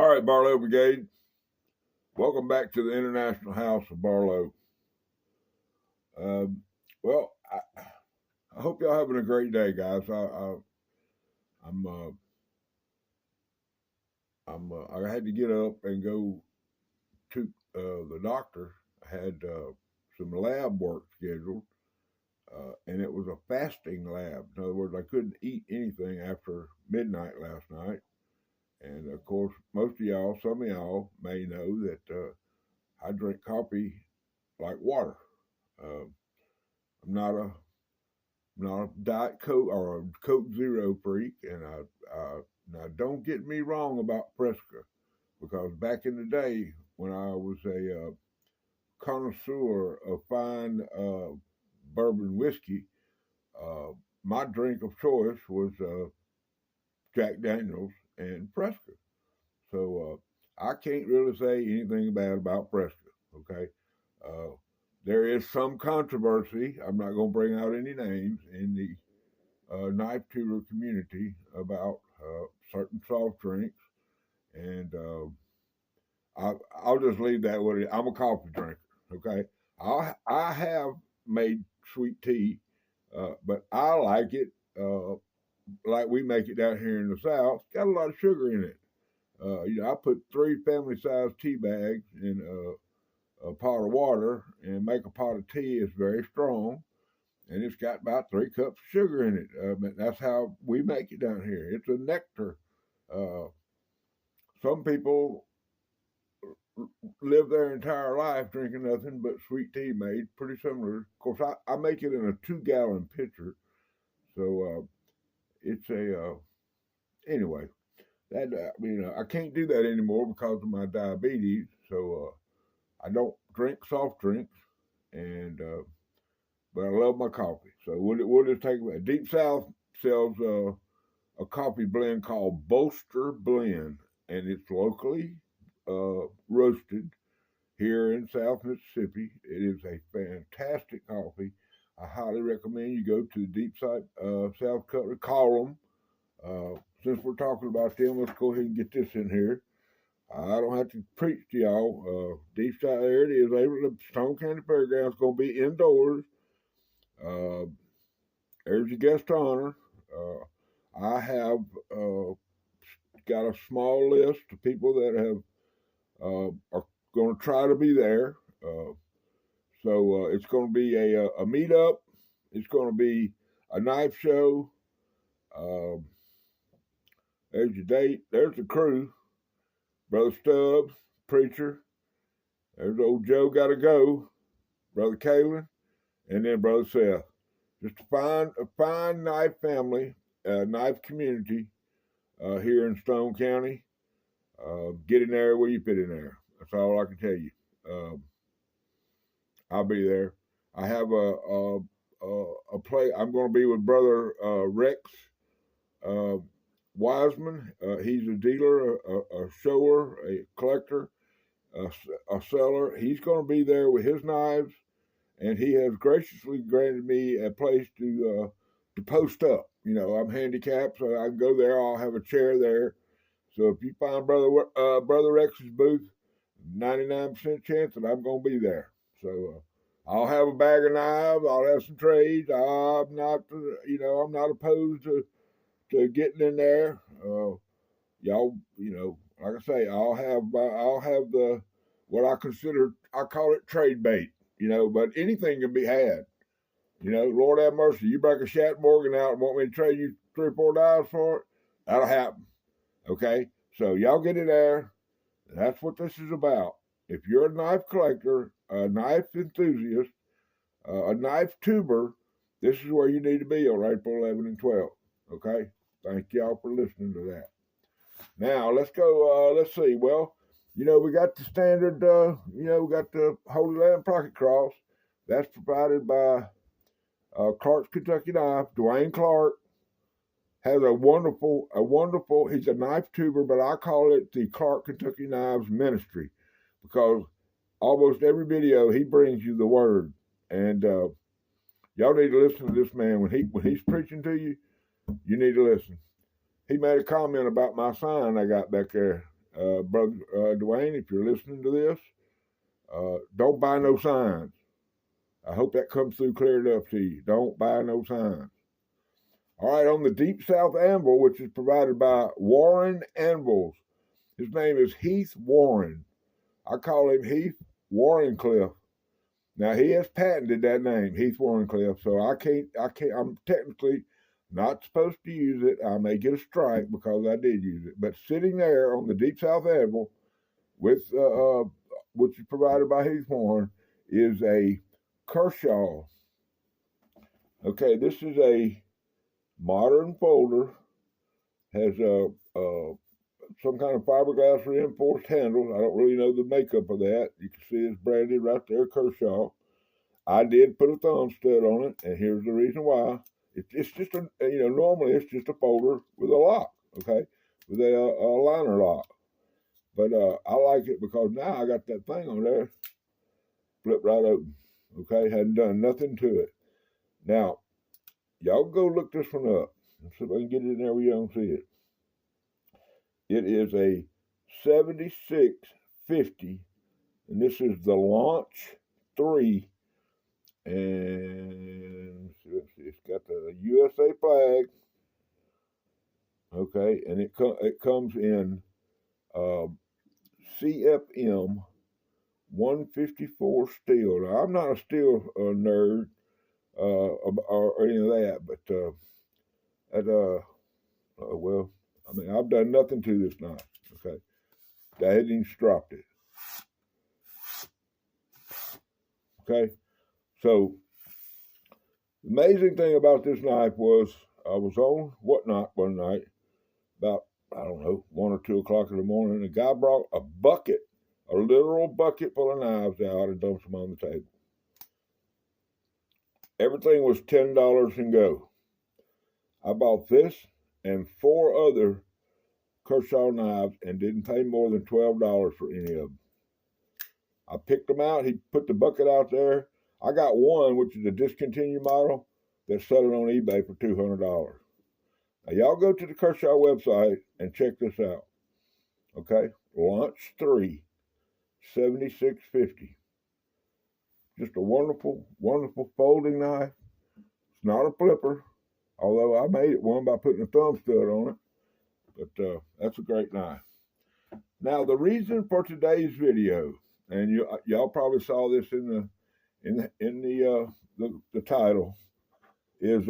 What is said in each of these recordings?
All right, Barlow Brigade. Welcome back to the International House of Barlow. Well, I hope y'all having a great day, guys. I had to get up and go to the doctor. I had some lab work scheduled, and it was a fasting lab. In other words, I couldn't eat anything after midnight last night. And of course, most of y'all, some of y'all may know that I drink coffee like water. I'm not a Diet Coke or a Coke Zero freak, and now don't get me wrong about Fresca, because back in the day when I was a connoisseur of fine bourbon whiskey, my drink of choice was Jack Daniels and Fresca. So I can't really say anything bad about Fresca. Okay, there is some controversy. I'm not going to bring out any names in the knife tuber community about certain soft drinks, and I'll just leave that with it. I'm a coffee drinker. Okay, I have made sweet tea, but I like it like we make it down here in the South. Got a lot of sugar in it. I put 3 family-sized tea bags in a pot of water and make a pot of tea. It's very strong, and it's got about 3 cups of sugar in it. That's how we make it down here. It's a nectar. Some people live their entire life drinking nothing but sweet tea made pretty similar. Of course, I make it in a 2-gallon pitcher, so it's a anyway. That I can't do that anymore because of my diabetes. So I don't drink soft drinks, and but I love my coffee. So we'll just take it. Deep South sells a coffee blend called Bolster Blend, and it's locally roasted here in South Mississippi. It is a fantastic coffee. I highly recommend you go to the Deep South Cutler. Call them. Since we're talking about them, let's go ahead and get this in here. I don't have to preach to y'all. Deep South, there it is. The Stone County Fairgrounds going to be indoors. There's your guest honor. I have got a small list of people that are going to try to be there. So it's going to be a meetup. It's going to be a knife show. There's your date. There's the crew. Brother Stubbs, preacher. There's old Joe Gotta Go. Brother Kalen. And then Brother Seth. Just a fine knife family, knife community here in Stone County. Get in there where you fit in there. That's all I can tell you. I'll be there. I have a play. I'm going to be with Brother Rex Wiseman. He's a dealer, a shower, a collector, a seller. He's going to be there with his knives, and he has graciously granted me a place to post up. I'm handicapped, so I can go there. I'll have a chair there. So if you find Brother Rex's booth, 99% chance that I'm going to be there. So I'll have a bag of knives. I'll have some trades. I'm not opposed to getting in there. Y'all, like I say, I'll have the what I call it trade bait. But anything can be had. Lord have mercy. You break a Shat Morgan out and want me to trade you $3 or $4 for it? That'll happen. Okay? So y'all get in there. That's what this is about. If you're a knife collector, a knife enthusiast, a knife tuber, this is where you need to be on April 11 and 12. Okay? Thank y'all for listening to that. Now, let's go. Let's see. Well, we got the standard, we got the Holy Land Pocket Cross. That's provided by Clark's Kentucky Knife. Dwayne Clark has a wonderful, he's a knife tuber, but I call it the Clark Kentucky Knives Ministry, because almost every video he brings you the word. And y'all need to listen to this man. When he's preaching to you, you need to listen. He made a comment about my sign I got back there. Brother Dwayne, if you're listening to this, don't buy no signs. I hope that comes through clear enough to you. Don't buy no signs. All right, on the Deep South Anvil, which is provided by Warren Anvils. His name is Heath Warren. I call him Heath Warrencliffe. Now he has patented that name, Heath Warrencliffe. So I'm technically not supposed to use it. I may get a strike because I did use it. But sitting there on the Deep South Anvil, with which is provided by Heath Warren, is a Kershaw. Okay, this is a modern folder. Has some kind of fiberglass reinforced handles. I don't really know the makeup of that. You can see it's branded right there, Kershaw. I did put a thumb stud on it, and here's the reason why. It's just normally it's just a folder with a lock, okay, with a liner lock. But I like it because now I got that thing on there, flip right open, okay. Hadn't done nothing to it. Now, y'all go look this one up. Let's see if I can get it in there where you don't see it. It is a 7650, and this is the Launch 3. And it's got the USA flag, okay, and it comes in CFM 154 steel. Now, I'm not a steel nerd or any of that, but well, I mean, I've done nothing to this knife, okay. I hadn't even stropped it, okay. So, the amazing thing about this knife was I was on Whatnot one night, about, I don't know, 1 or 2 o'clock in the morning, and a guy brought a bucket, a literal bucket full of knives out and dumped them on the table. Everything was $10 and go. I bought this and 4 other Kershaw knives and didn't pay more than $12 for any of them. I picked them out. He put the bucket out there. I got one, which is a discontinued model, that's selling on eBay for $200. Now, y'all go to the Kershaw website and check this out. Okay? Launch 3, 7650. Just a wonderful, wonderful folding knife. It's not a flipper, although I made it one by putting a thumb stud on it. But that's a great knife. Now, the reason for today's video, and y'all probably saw this in the title, is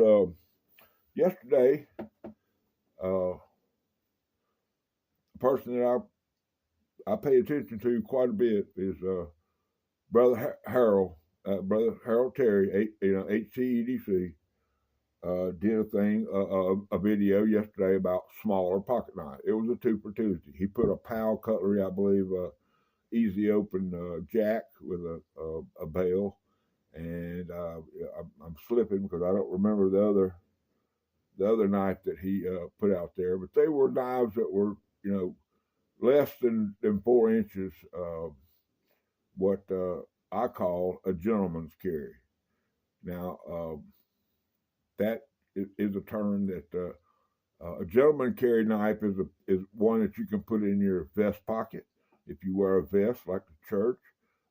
yesterday a person that I pay attention to quite a bit is Brother Harold Terry, HTEDC, did a video yesterday about smaller pocket knife. It was a 2 for Tuesday. He put a Powell Cutlery, I believe, easy open jack with a bail, and I'm slipping because I don't remember the other knife that he put out there, but they were knives that were less than 4 inches, what I call a gentleman's carry. Now that is a term that a gentleman carry knife is one that you can put in your vest pocket if you wear a vest like the church,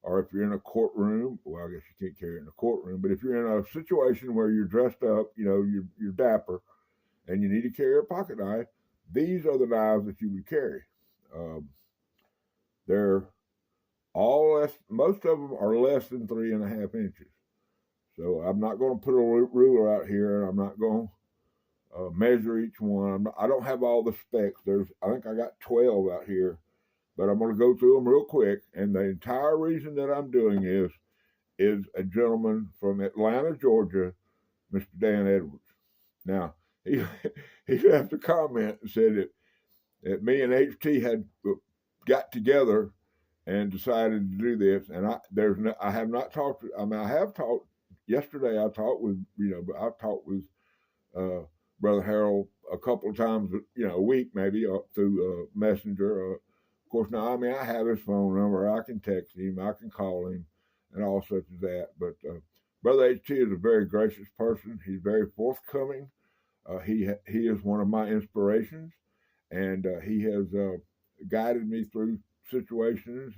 or if you're in a courtroom. Well, I guess you can't carry it in a courtroom, but if you're in a situation where you're dressed up, you're dapper, and you need to carry a pocket knife, these are the knives that you would carry. They're all less. Most of them are less than 3.5 inches. So I'm not going to put a ruler out here, and I'm not going to measure each one. I don't have all the specs. I think I got 12 out here, but I'm going to go through them real quick. And the entire reason that I'm doing is a gentleman from Atlanta, Georgia, Mr. Dan Edwards. Now, he left a comment and said that me and HT had got together and decided to do this. And I have not talked. I mean, I have talked. Yesterday, I talked with I've talked with Brother Harold a couple of times, a week maybe, through Messenger. Of course, now I have his phone number. I can text him. I can call him, and all such as that. But Brother HT is a very gracious person. He's very forthcoming. He is one of my inspirations, and he has guided me through situations.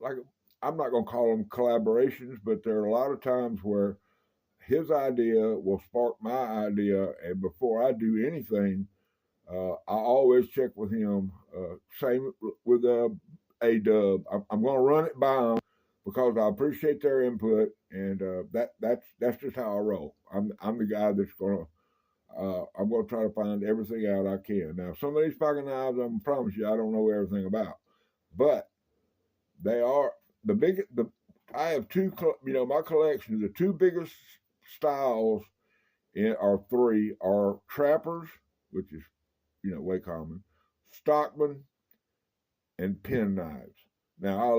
Like, I'm not going to call them collaborations, but there are a lot of times where his idea will spark my idea, and before I do anything, I always check with him. Same with A-Dub. I'm going to run it by them because I appreciate their input, and that's just how I roll. I'm the guy that's going to. I'm going to try to find everything out I can. Now, some of these pocket knives, I promise you, I don't know everything about, but they are the big. I have two. My collection. The two biggest styles are three are trappers, which is way common, stockman, and pen knives. Now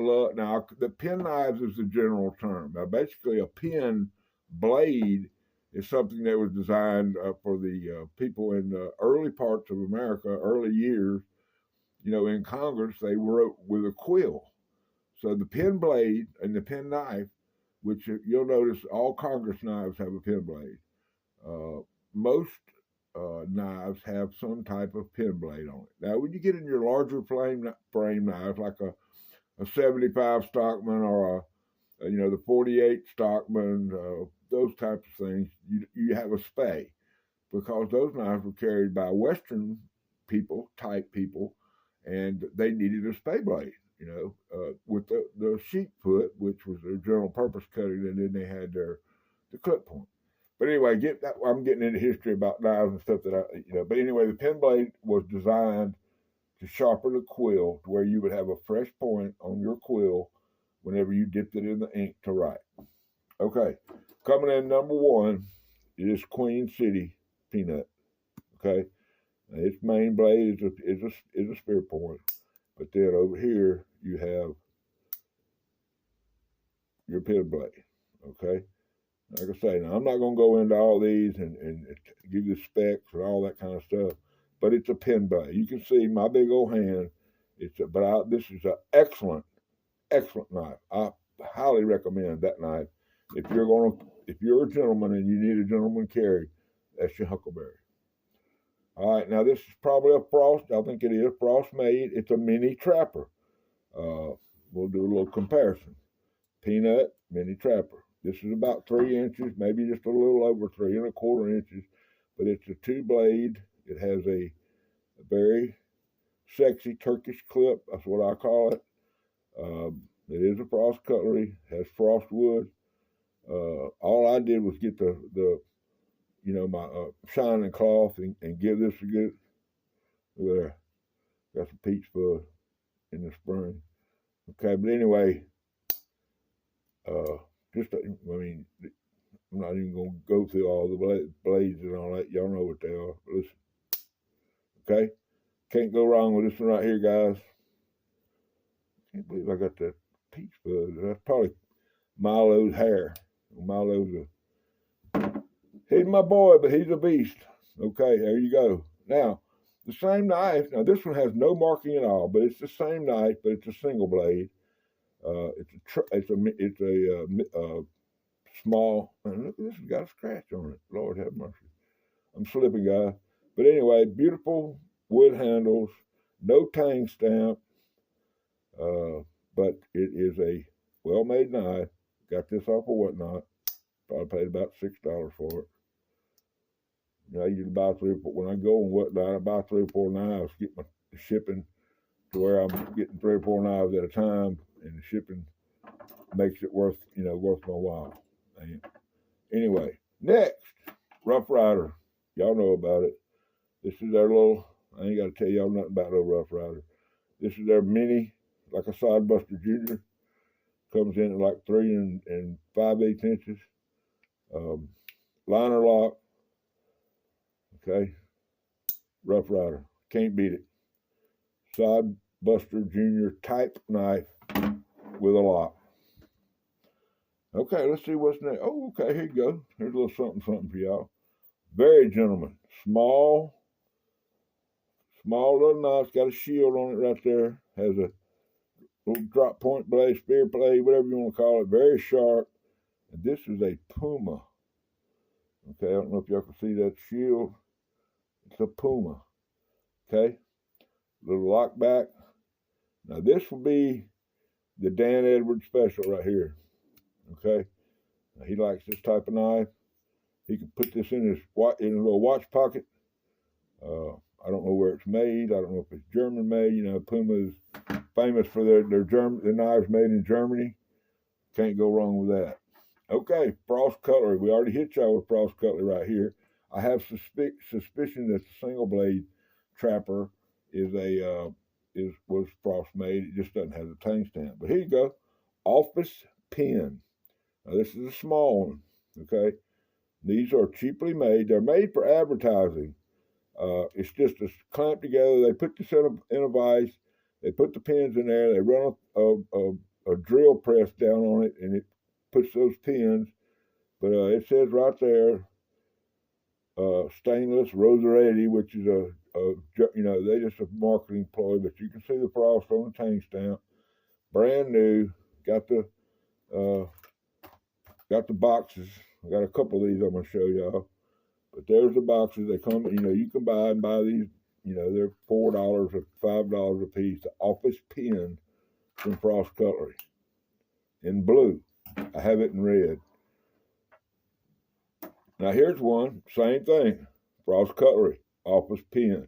the pen knives is the general term. Now basically a pen blade is something that was designed for the people in the early parts of America, early years. In Congress they wrote with a quill. So the pen blade and the pen knife, which you'll notice all Congress knives have a pen blade. Most knives have some type of pen blade on it. Now, when you get in your larger frame knives, like a 75 Stockman or the 48 Stockman, those types of things, you have a spay because those knives were carried by Western type people, and they needed a spay blade. With the sheep foot, which was their general purpose cutting, and then they had the clip point. But anyway, I'm getting into history about knives and stuff But anyway, the pen blade was designed to sharpen a quill to where you would have a fresh point on your quill whenever you dipped it in the ink to write. Okay, coming in number one is Queen City Peanut. Okay, now its main blade is a spear point, but then over here you have your pen blade. Okay. Like I say, now I'm not going to go into all these and give you specs and all that kind of stuff, but it's a pen blade. You can see my big old hand. This is an excellent knife. I highly recommend that knife. If you're a gentleman and you need a gentleman carry, that's your Huckleberry. All right, now this is probably a Frost. I think it is Frost made. It's a mini trapper. We'll do a little comparison. Peanut mini trapper. This is about 3 inches, maybe just a little over 3¼ inches, but it's a 2-blade. It has a very sexy Turkish clip. That's what I call it. It is a Frost cutlery, has frost wood. All I did was get my shining cloth and give this a good. Look there, got some peach fuzz in the spring. Okay, but anyway, I'm not even going to go through all the blades and all that. Y'all know what they are. Listen. Okay? Can't go wrong with this one right here, guys. Can't believe I got that peach fuzz. That's probably Milo's hair. He's my boy, but he's a beast. Okay, there you go. Now, the same knife. Now, this one has no marking at all, but it's the same knife, but it's a single blade. It's a small, and look, this has got a scratch on it. Lord have mercy. I'm slipping, guys. But anyway, beautiful wood handles, no tang stamp, but it is a well-made knife. Got this off of Whatnot. Probably paid about $6 for it. I usually buy 3 or 4. When I go on Whatnot, I buy 3 or 4 knives, get my shipping to where I'm getting 3 or 4 knives at a time, and the shipping makes it worth my while. And anyway, next, Rough Rider. Y'all know about it. This is their little, I ain't got to tell y'all nothing about no Rough Rider. This is their mini, like a Sidebuster Junior. Comes in at like 3 5/8 inches. Liner lock. Okay. Rough Rider. Can't beat it. Sidebuster Junior type knife with a lock. Okay, let's see what's next. Oh, okay, here you go. Here's a little something for y'all. Very gentleman. Small little knife. Got a shield on it right there. Has a little drop point blade, spear blade, whatever you want to call it. Very sharp. And this is a Puma. Okay, I don't know if y'all can see that shield. It's a Puma. Okay. little lock back. Now this will be the Dan Edwards special right here. Okay, now, he likes this type of knife. He can put this in his a little watch pocket. I don't know where it's made. I don't know if it's German made. You know, Puma is famous for their knives made in Germany. Can't go wrong with that. Okay, Frost Cutlery. We already hit y'all with Frost Cutlery right here. I have suspicion that the single blade trapper was Frost made. It just doesn't have the tang stamp. But here you go, Office Pen. Now this is a small one. Okay, these are cheaply made. They're made for advertising. It's just a clamp together. They put this in a vise. They put the pins in there. They run a drill press down on it, and it puts those pins. But it says right there, stainless Rosaretti, which is they just a marketing ploy. But you can see the Frost on the tang stamp, brand new. Got the boxes. I got a couple of these I'm gonna show y'all. But there's the boxes. They come, you can buy these, they're $4 or $5 a piece. The Office Pen from Frost Cutlery in blue. I have it in red. Now here's one, same thing. Frost Cutlery, Office Pen.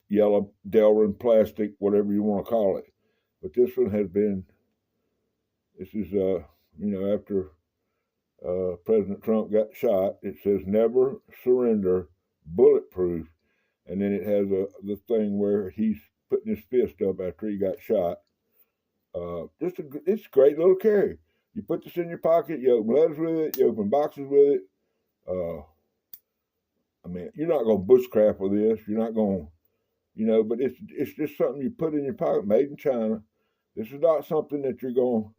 Yellow Delrin plastic, whatever you want to call it. But this one this is, after President Trump got shot. It says "Never Surrender, Bulletproof," and then it has the thing where he's putting his fist up after he got shot. It's a great little carry. You put this in your pocket. You open letters with it. You open boxes with it. You're not going to bushcraft with this. You're not going, But it's just something you put in your pocket, made in China. This is not something that you're going.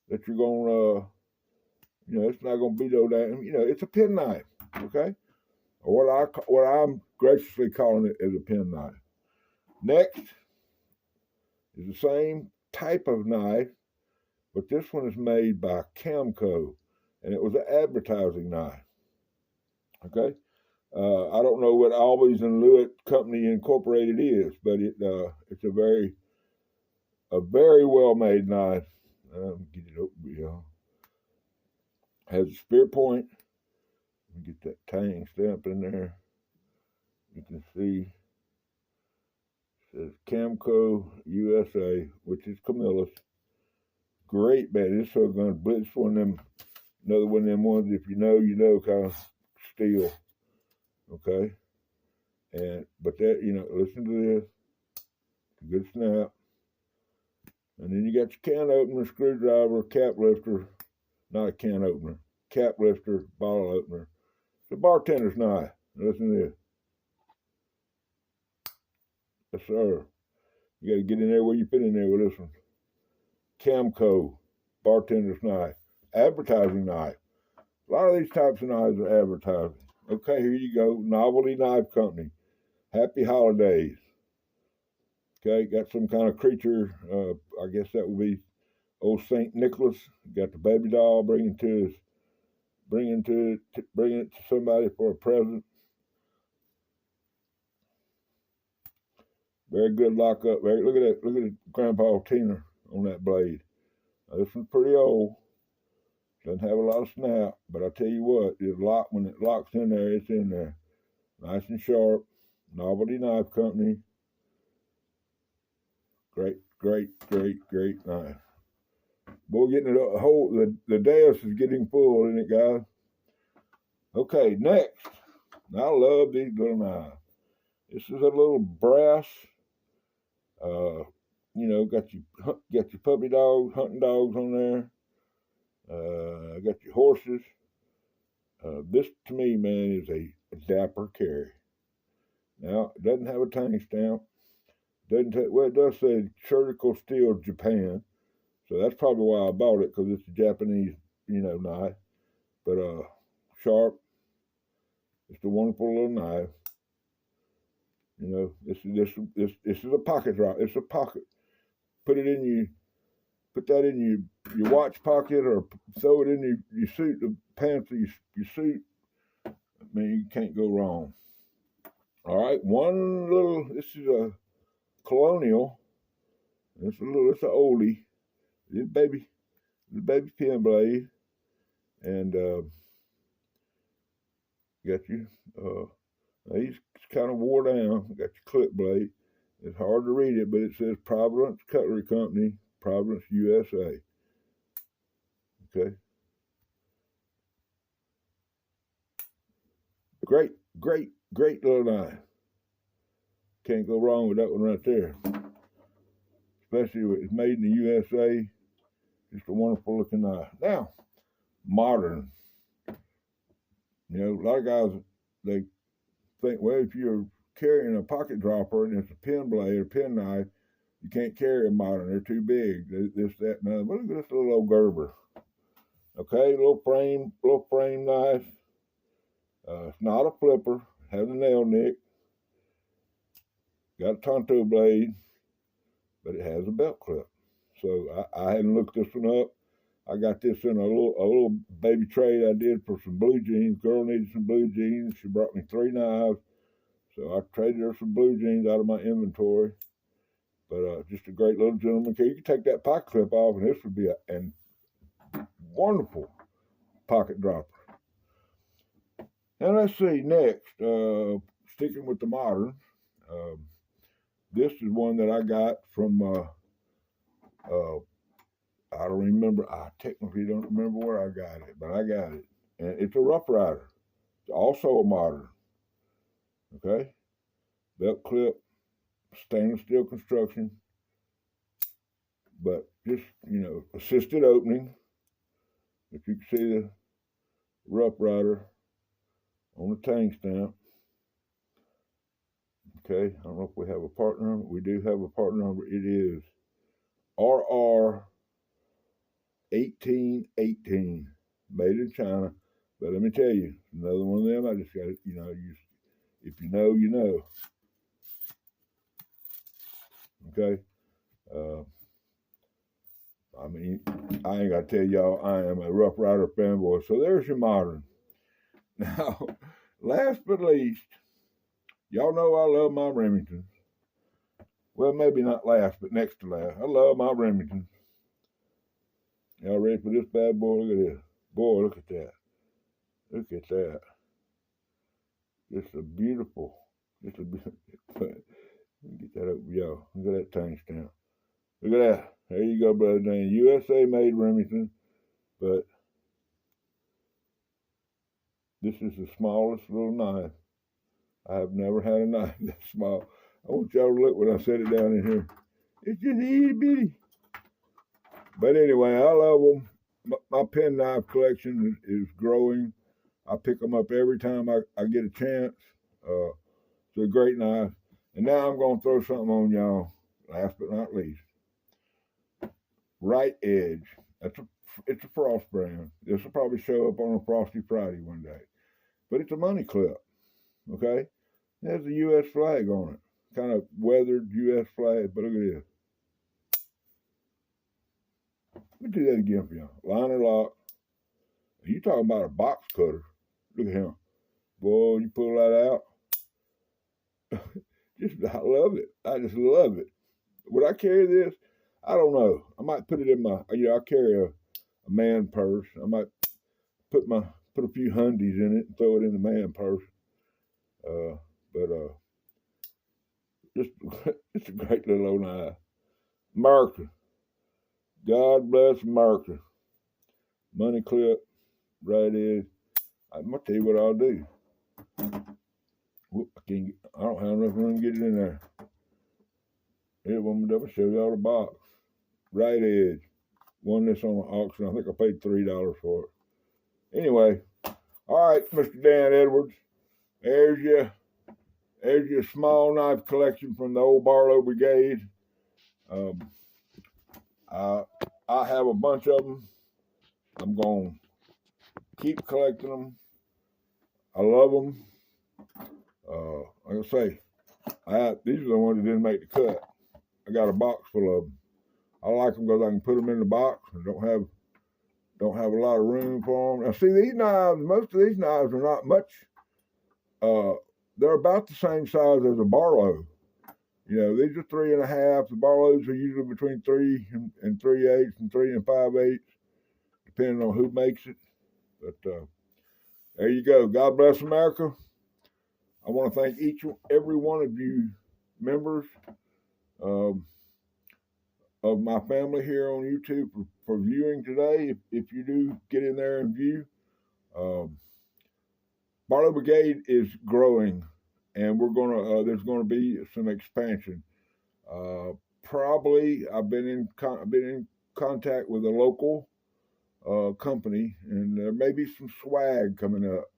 It's not going to be no damn, it's a pen knife, okay? Or what I'm graciously calling it is a pen knife. Next is the same type of knife, but this one is made by Camco, and it was an advertising knife, okay? I don't know what Always and Lewitt Company Incorporated is, but it's a very well-made knife. Get it open, y'all. Has a spear point. Get that tang stamp in there. You can see it says Camco USA, which is Camilla's. Great, man. This is going to blitz another one of them ones. If you know, kind of steel. Okay, but that listen to this. Good snap. And then you got your can opener, screwdriver, cap lifter. Not a can opener. Cap lifter, bottle opener. It's a bartender's knife. Listen to this. Yes, sir. You got to get in there where you fit in there with this one. Camco, bartender's knife. Advertising knife. A lot of these types of knives are advertising. Okay, here you go. Novelty Knife Company. Happy holidays. Okay, got some kind of creature. I guess that would be old St. Nicholas. Got the baby doll, bringing it to somebody for a present. Very good lockup. Look at that Grandpa Tina on that blade. Now, this one's pretty old. Doesn't have a lot of snap, but I tell you what, when it locks in there, it's in there. Nice and sharp. Novelty Knife Company. Great knife. We're getting the dais is getting full, isn't it, guys? Okay, next. I love these little knives. This is a little brass. Got your puppy dogs, hunting dogs on there. Got your horses. This to me, man, is a dapper carry. Now, it doesn't have a tang stamp. It does say Surgical Steel Japan. So that's probably why I bought it, because it's a Japanese, knife. But sharp. It's a wonderful little knife. This is a pocket rock. It's a pocket. Put that in your watch pocket, or throw it in your suit, the pants of your suit. You can't go wrong. All right, this is Colonial. It's an oldie. This baby pen blade, and got you. He's kind of wore down. Got your clip blade. It's hard to read it, but it says Providence Cutlery Company, Providence, USA. Okay. Great little knife. Can't go wrong with that one right there. Especially if it's made in the USA. Just a wonderful looking knife. Now, modern. You know, a lot of guys, they think, well, if you're carrying a pocket dropper and it's a pen blade or pen knife, you can't carry a modern. They're too big. This, that, and that. But look at this little old Gerber. Okay, little frame knife. It's not a flipper. Has a nail nick. Got a tonto blade, but it has a belt clip. So I hadn't looked this one up. I got this in a little baby trade I did for some blue jeans. Girl needed some blue jeans. She brought me 3 knives. So I traded her some blue jeans out of my inventory. But just a great little gentleman kit. You can take that pocket clip off, and this would be a wonderful pocket dropper. And let's see, next, sticking with the modern, this is one that I got from, I don't remember, I technically don't remember where I got it, but I got it. And it's a Rough Rider. It's also a modern. Okay? Belt clip, stainless steel construction, but just, you know, assisted opening. If you can see the Rough Rider on the tang stamp. Okay, I don't know if we have a part number. We do have a part number. It is RR 1818, made in China. But let me tell you, another one of them. I just got it. You know, if you know, you know. Okay. I mean, I ain't got to tell y'all, I am a Rough Rider fanboy. So there's your modern. Now, last but least, y'all know I love my Remingtons. Well, maybe not last, but next to last. I love my Remingtons. Y'all ready for this bad boy? Look at this. Boy, look at that. Look at that. Just a beautiful. Just a beautiful. Get that up, y'all. Look at that tang stamp. Look at that. There you go, brother Dan. USA made Remington, but this is the smallest little knife. I have never had a knife that small. I want y'all to look when I set it down in here. It's just itty bitty. But anyway, I love them. My pen knife collection is growing. I pick them up every time I get a chance. It's a great knife. And now I'm going to throw something on y'all, last but not least. Right Edge. It's a Frost brand. This will probably show up on a Frosty Friday one day. But it's a money clip, okay? It has a U.S. flag on it. Kind of weathered U.S. flag, but look at this. Let me do that again for y'all. Liner lock. You talking about a box cutter. Look at him. Boy, you pull that out. I love it. I just love it. Would I carry this? I don't know. I might put it in my, I carry a man purse. I might put a few hundies in it and throw it in the man purse. It's a great little old knife. America. God bless America. Money clip, right edge. I'm gonna tell you what I'll do. Whoop, I don't have enough room to get it in there. Here, one more, show y'all the box. Right edge. Won this on an auction. I think I paid $3 for it. Anyway, all right, Mr. Dan Edwards. There's your small knife collection from the old Barlow Brigade. I have a bunch of them. I'm going to keep collecting them. I love them. Like I say, these are the ones that didn't make the cut. I got a box full of them. I like them because I can put them in the box and don't have a lot of room for them. Now, see, these knives, most of these knives are not much. They're about the same size as a Barlow, You know, these are 3.5. The Barlows are usually between 3 and 3/8 and 3 and 5/8, depending on who makes it. But there you go. God bless America. I want to thank every one of you members um, of my family here on YouTube for viewing today. If you do get in there and view, um, Barlow Brigade is growing, and there's gonna be some expansion. Uh, Probably I've been in contact with a local company, and there may be some swag coming up.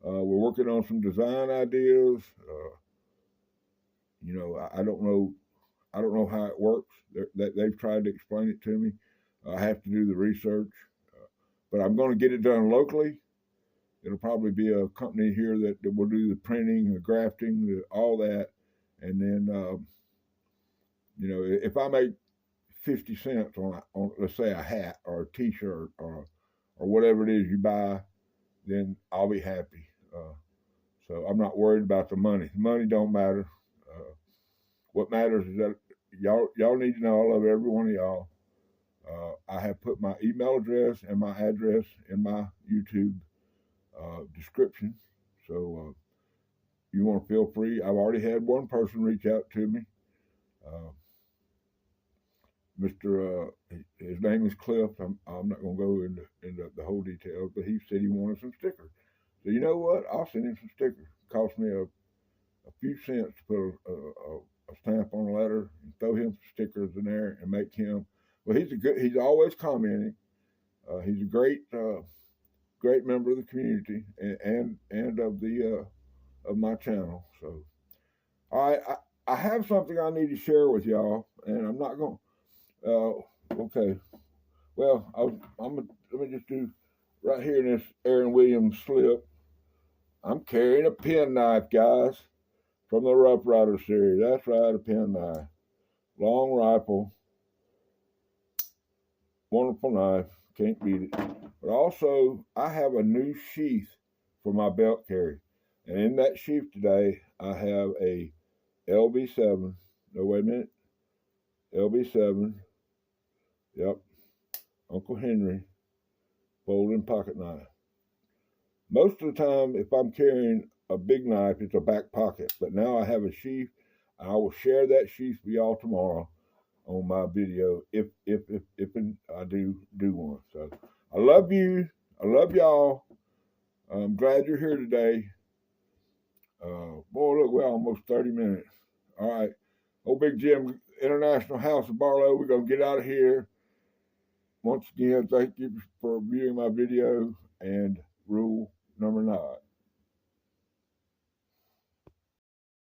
We're working on some design ideas. I don't know. I don't know how it works. They've tried to explain it to me. I have to do the research, but I'm going to get it done locally. It'll probably be a company here that will do the printing, the grafting, all that, and then if I make 50 cents on let's say a hat or a T-shirt or whatever it is you buy, then I'll be happy. So I'm not worried about the money. The money don't matter. What matters is that y'all need to know I love every one of y'all. I have put my email address and my address in my YouTube description. So you want to feel free. I've already had one person reach out to me. Mr. His name is Cliff. I'm not going to go into the whole details, but he said he wanted some stickers. So you know what? I'll send him some stickers. It cost me a few cents to put a stamp on a letter and throw him some stickers in there and make him. Well, he's always commenting. He's a great member of the community and of my channel. So, all right, I have something I need to share with y'all, and I'm not going. Okay. Well, let me just do right here in this Aaron Williams slip. I'm carrying a penknife, guys, from the Rough Rider series. That's right, a penknife. Long rifle. Wonderful knife. Can't beat it. But also, I have a new sheath for my belt carry. And in that sheath today, I have a LB7. No, wait a minute. LB7. Yep. Uncle Henry. Folding pocket knife. Most of the time, if I'm carrying a big knife, it's a back pocket. But now I have a sheath. I will share that sheath with y'all tomorrow on my video if I do one. So I love you. I love y'all. I'm glad you're here today. Boy, look, we're almost 30 minutes. All right. Old Big Jim, International House of Barlow. We're going to get out of here. Once again, thank you for viewing my video. And rule number 9.